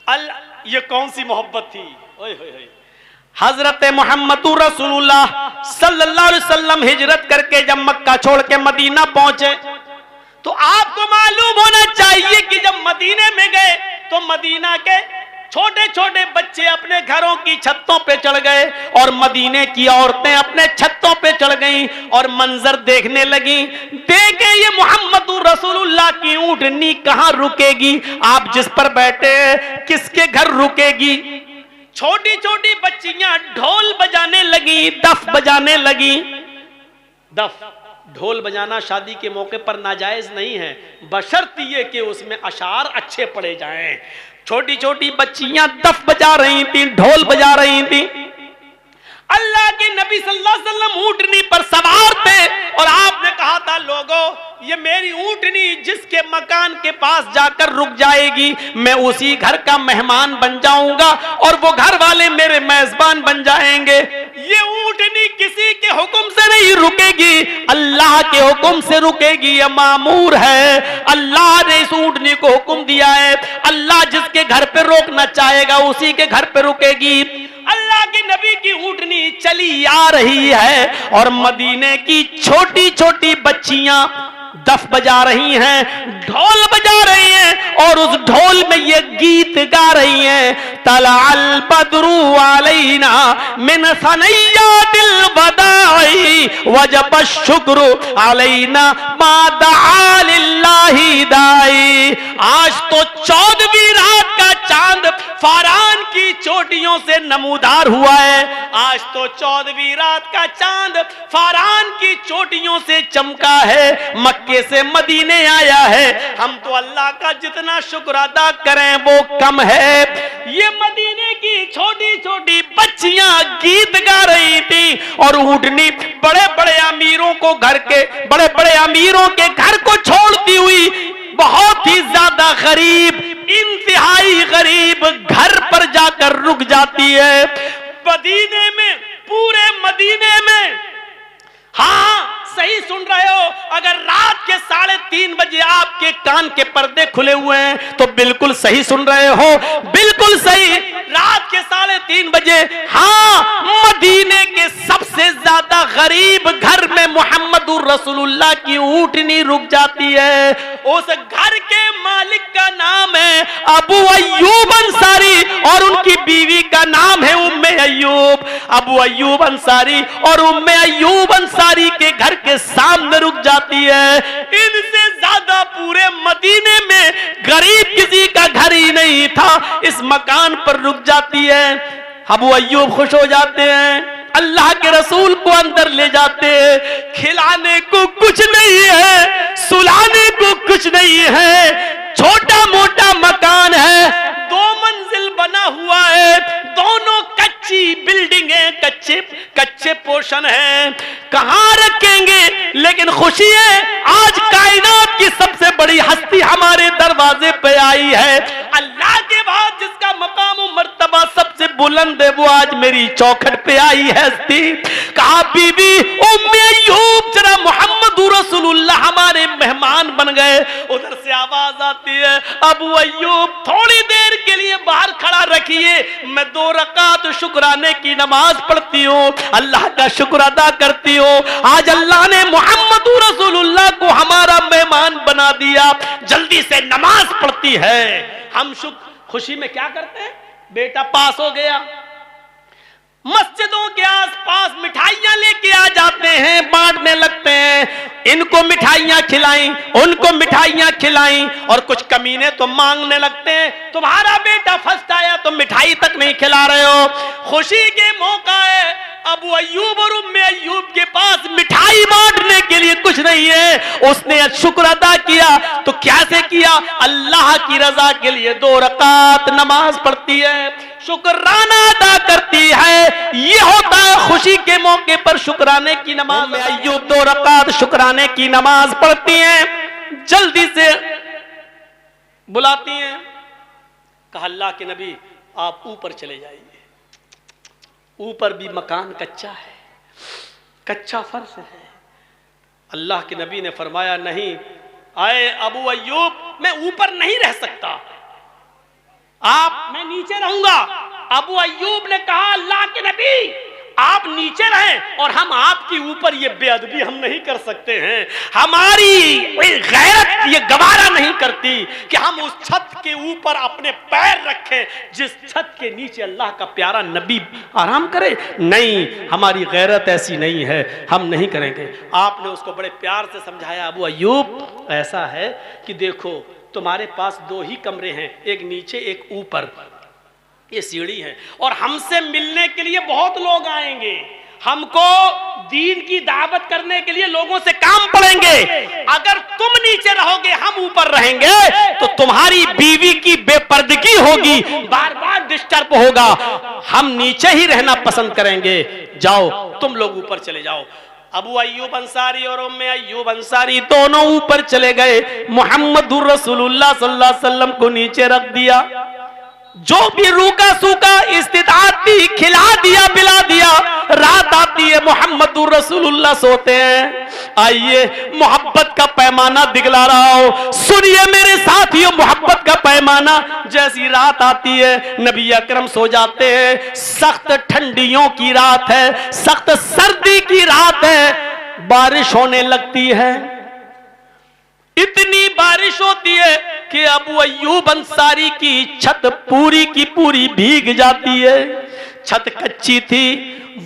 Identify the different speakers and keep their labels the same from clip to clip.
Speaker 1: یہ کون سی محبت تھی؟ حضرت محمد رسولullah صلی اللہ علیہ وسلم ہجرت کر کے جب مکہ چھوڑ کے مدینہ پہنچے تو آپ کو معلوم ہونا چاہیے کہ جب مدینے میں گئے تو مدینہ کے چھوٹے چھوٹے بچے اپنے گھروں کی چھتوں پہ چڑھ گئے اور مدینے کی عورتیں اپنے چھتوں پہ چڑھ گئیں اور منظر دیکھنے لگیں، دیکھیں یہ محمد رسول اللہ کی اونٹنی کہاں رکے گی، آپ جس پر بیٹھے کس کے گھر رکے گی۔ چھوٹی چھوٹی بچیاں ڈھول بجانے لگیں، دف بجانے لگیں۔ دف ڈھول بجانا شادی کے موقع پر ناجائز نہیں ہے، بشرط یہ کہ اس میں اشعار اچھے پڑے جائیں۔ چھوٹی چھوٹی بچیاں دف بجا رہی تھیں، ڈھول بجا رہی تھیں۔ اللہ کے نبی صلی اللہ علیہ وسلم اونٹنی پر سوار تھے اور آپ نے کہا تھا لوگوں یہ میری اونٹنی جس کے مکان کے پاس جا کر رک جائے گی میں اسی گھر کا مہمان بن جاؤں گا اور وہ گھر والے میرے میزبان بن جائیں گے۔ یہ اونٹنی کسی کے حکم سے نہیں رکے گی، اللہ کے حکم سے رکے گی، یہ مامور ہے، اللہ نے اس اونٹنی کو حکم دیا ہے، اللہ جس کے گھر پہ روکنا چاہے گا اسی کے گھر پہ رکے گی۔ اللہ کے نبی کی اونٹنی چلی آ رہی ہے اور مدینے کی چھوٹی چھوٹی بچیاں دف بجا رہی ہیں، ڈھول بجا رہی ہیں اور اس ڈھول میں یہ گیت گا رہی ہیں، طلع البدر علینا من ثنیات الوداع وجب الشکر علینا ما دعا للہ داعی۔ آج تو 14ویں رات کا چاند فاران کی چوٹیوں سے نمودار ہوا ہے، آج تو 14ویں رات کا چاند فاران کی چوٹیوں سے چمکا ہے، مکے سے مدینے آیا ہے، ہم تو اللہ کا جتنا شکر ادا کریں وہ کم ہے۔ یہ مدینے کی چھوٹی چھوٹی بچیاں گیت گا رہی تھی اور اونٹنی بڑے بڑے امیروں کو بڑے بڑے امیروں کے گھر کو چھوڑتی ہوئی بہت ہی زیادہ غریب، انتہائی غریب گھر پر جا کر رک جاتی ہے۔ مدینے میں، پورے مدینے میں، ہاں صحیح سن رہے ہو، اگر رات کے 3:30 بجے آپ کے کان کے پردے کھلے ہوئے ہیں تو بالکل صحیح سن رہے ہو، بالکل صحیح، رات کے 3:30 بجے ہاں مدینے کے سب سے زیادہ غریب گھر میں محمد رسول اللہ کی اونٹنی رک جاتی ہے۔ اس گھر کے مالک کا نام ہے ابو ایوب انصاری اور ان کی بیوی کا نام ہے ام ایوب۔ ابو ایوب انصاری اور ام ایوب انصاری کے گھر کے سامنے رک جاتی ہے۔ ان سے زیادہ پورے مدینے میں غریب کسی کا گھر ہی نہیں تھا، اس مکان پر رک جاتی ہے۔ ابو ایوب خوش ہو جاتے ہیں، اللہ کے رسول کو اندر لے جاتے ہیں، کھلانے کو کچھ نہیں ہے، سلانے کو کچھ نہیں ہے، چھوٹا موٹا مکان ہے، 2 منزل بنا ہوا ہے، دونوں کچی بلڈنگیں، کچے پورشن ہیں، کہاں رکھیں گے؟ لیکن خوشی ہے آج کائنات کی سب سے بڑی ہستی ہمارے دروازے پہ آئی ہے، اللہ کے بعد جس کا مقام و مرتبہ سب سے بلند ہے وہ آج میری چوکھٹ پہ آئی ہے ہستی۔ کہا بی بی ام ایوب ذرا محمد رسول اللہ ہمارے مہمان بن گئے۔ ادھر سے آواز آتی ہے ابو ایوب تھوڑی دیر کے لیے باہر کھڑا رکھیے، میں 2 رکعت شکرانے کی نماز پڑھتی ہوں، اللہ کا شکر ادا کرتی ہوں، آج اللہ نے محمد رسول اللہ کو ہمارا مہمان بنا دیا۔ جلدی سے نماز پڑھتی ہے۔ ہم خوشی میں کیا کرتے ہیں؟ بیٹا پاس ہو گیا، مسجدوں کے آس پاس مٹھائیاں لے کے آ جاتے ہیں، بانٹنے لگتے ہیں، ان کو مٹھائیاں کھلائیں، ان کو مٹھائیاں کھلائیں، اور کچھ کمینے تو مانگنے لگتے ہیں تمہارا بیٹا فرسٹ آیا تو مٹھائی تک نہیں کھلا رہے ہو۔ خوشی کے موقع ہے، ابو ایوب اور ام ایوب کے پاس مٹھائی بانٹنے کے لیے کچھ نہیں ہے، اس نے شکر ادا کیا تو کیسے کیا؟ اللہ کی رضا کے لیے 2 رکعت نماز پڑھتی ہے، شکرانہ ادا کرتی ہے۔ یہ ہوتا ہے خوشی کے موقع پر شکرانے کی نماز۔ ایوب 2 رکعت شکرانے کی نماز پڑھتی ہیں، جلدی سے بلاتی ہیں، کہا اللہ کے نبی آپ اوپر چلے جائیے، اوپر بھی مکان کچا ہے، کچا فرش ہے۔ اللہ کے نبی نے فرمایا نہیں اے ابو ایوب میں اوپر نہیں رہ سکتا، آپ میں نیچے رہوں گا۔ ابو ایوب نے کہا اللہ کے نبی آپ نیچے رہیں اور ہم آپ کی اوپر یہ بے ادبی ہم نہیں کر سکتے ہیں، ہماری غیرت یہ گوارا نہیں کرتی کہ ہم اس چھت کے اوپر اپنے پیر رکھیں جس چھت کے نیچے اللہ کا پیارا نبی آرام کرے۔ نہیں، ہماری غیرت ایسی نہیں ہے، ہم نہیں کریں گے۔ آپ نے اس کو بڑے پیار سے سمجھایا، ابو ایوب ایسا ہے کہ دیکھو تمہارے پاس دو ہی کمرے ہیں، ایک نیچے ایک اوپر، یہ سیڑھی ہے، اور ہم سے ملنے کے لیے بہت لوگ آئیں گے، ہم کو دین کی دعوت کرنے کے لیے لوگوں سے کام پڑیں گے۔ اگر تم نیچے رہو گے ہم اوپر رہیں گے تو تمہاری بیوی کی بے پردگی ہوگی، بار بار ڈسٹرب ہوگا، ہم نیچے ہی رہنا پسند کریں گے، جاؤ تم لوگ اوپر چلے جاؤ۔ ابو ایوب انصاری اور ام ایوب انصاری دونوں اوپر چلے گئے، محمد رسول اللہ صلی اللہ علیہ وسلم کو نیچے رکھ دیا، جو بھی روکا سوکا استطاعت تھی کھلا دیا پلا دیا۔ رات آتی ہے محمد رسول اللہ سوتے ہیں، آئیے محبت کا پیمانہ دکھلا رہا ہو، سنیے میرے ساتھیوں محبت کا پیمانہ۔ جیسی رات آتی ہے نبی اکرم سو جاتے ہیں، سخت ٹھنڈیوں کی رات ہے، سخت سردی کی رات ہے، بارش ہونے لگتی ہے، اتنی بارش ہوتی ہے کہ ابو ایوب انصاری کی چھت پوری کی پوری بھیگ جاتی ہے۔ چھت کچی تھی،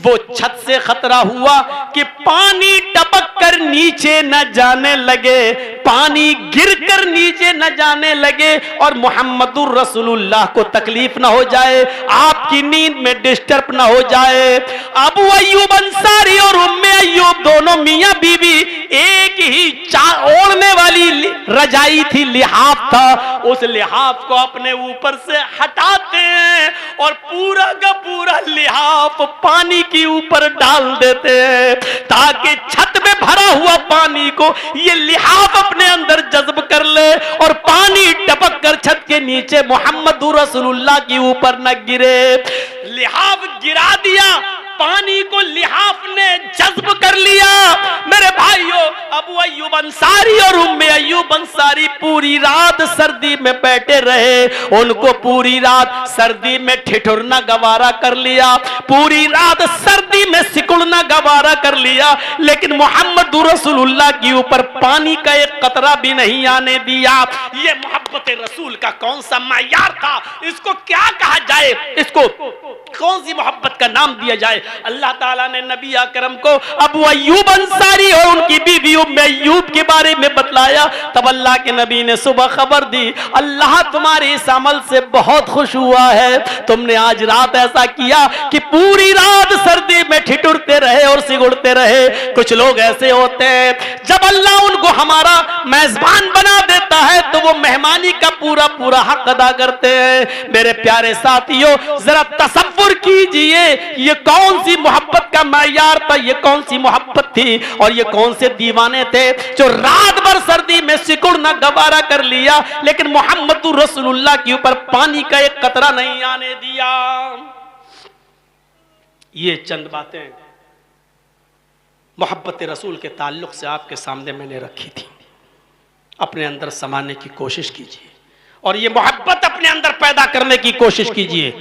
Speaker 1: وہ چھت سے خطرہ ہوا کہ پانی ٹپک کر نیچے نہ جانے لگے، پانی گر کر نیچے نہ جانے لگے اور محمد رسول اللہ کو تکلیف نہ ہو جائے، آپ کی نیند میں ڈسٹرب نہ ہو جائے۔ ابو ایوب انصاری اور ام ایوب دونوں میاں بیوی ایک ہی اوڑھنے والی رجائی تھی، لحاف تھا، اس لحاف کو اپنے اوپر سے ہٹاتے ہیں اور پورا کا پورا لحاف پانی کی اوپر ڈال دیتے ہیں تاکہ چھت میں بھرا ہوا پانی کو یہ لحاف اپنے اندر جذب کر لے اور پانی ٹپک کر چھت کے نیچے محمد رسول اللہ کی اوپر نہ گرے۔ لحاف گرا دیا، پانی کو لحاف نے جذب کر لیا۔ میرے بھائیوں، ابو ایوب انصاری اور ام ایوب انصاری پوری رات سردی میں بیٹھے رہے، ان کو پوری رات سردی میں ٹھٹھرنا گوارا کر لیا، پوری رات سردی میں سکڑنا گوارا کر لیا، لیکن محمد رسول اللہ کے اوپر پانی کا ایک قطرہ بھی نہیں آنے دیا۔ یہ محبت رسول کا کون سا معیار تھا؟ اس کو کیا کہا جائے، اس کو کون سی محبت کا نام دیا جائے؟ اللہ تعالیٰ نے نبی اکرم کو ابو ایوب انصاری اور ان کی بیوی ام ایوب کے بارے میں بتلایا، تب اللہ کے نبی نے صبح خبر دی، اللہ تمہارے اس عمل سے بہت خوش ہوا ہے، تم نے آج رات ایسا کیا کہ پوری رات سردی میں ٹھٹھرتے رہے اور سگڑتے رہے۔ کچھ لوگ ایسے ہوتے ہیں جب اللہ ان کو ہمارا میزبان بنا دیتا ہے تو وہ مہمانی کا پورا پورا حق ادا کرتے ہیں۔ میرے پیارے ساتھیوں، ذرا تصور کیجئے یہ کون سی محبت کا معیار تھا، یہ کون سی محبت تھی اور یہ کون سے دیوانے تھے جو رات بھر سردی میں سکڑنا گوارا کر لیا لیکن محمد رسول اللہ کے اوپر پانی کا ایک قطرہ نہیں آنے دیا۔ یہ چند باتیں محبت رسول کے تعلق سے آپ کے سامنے میں نے رکھی تھی، اپنے اندر سمانے کی کوشش کیجئے اور یہ محبت اپنے اندر پیدا کرنے کی کوشش کیجئے۔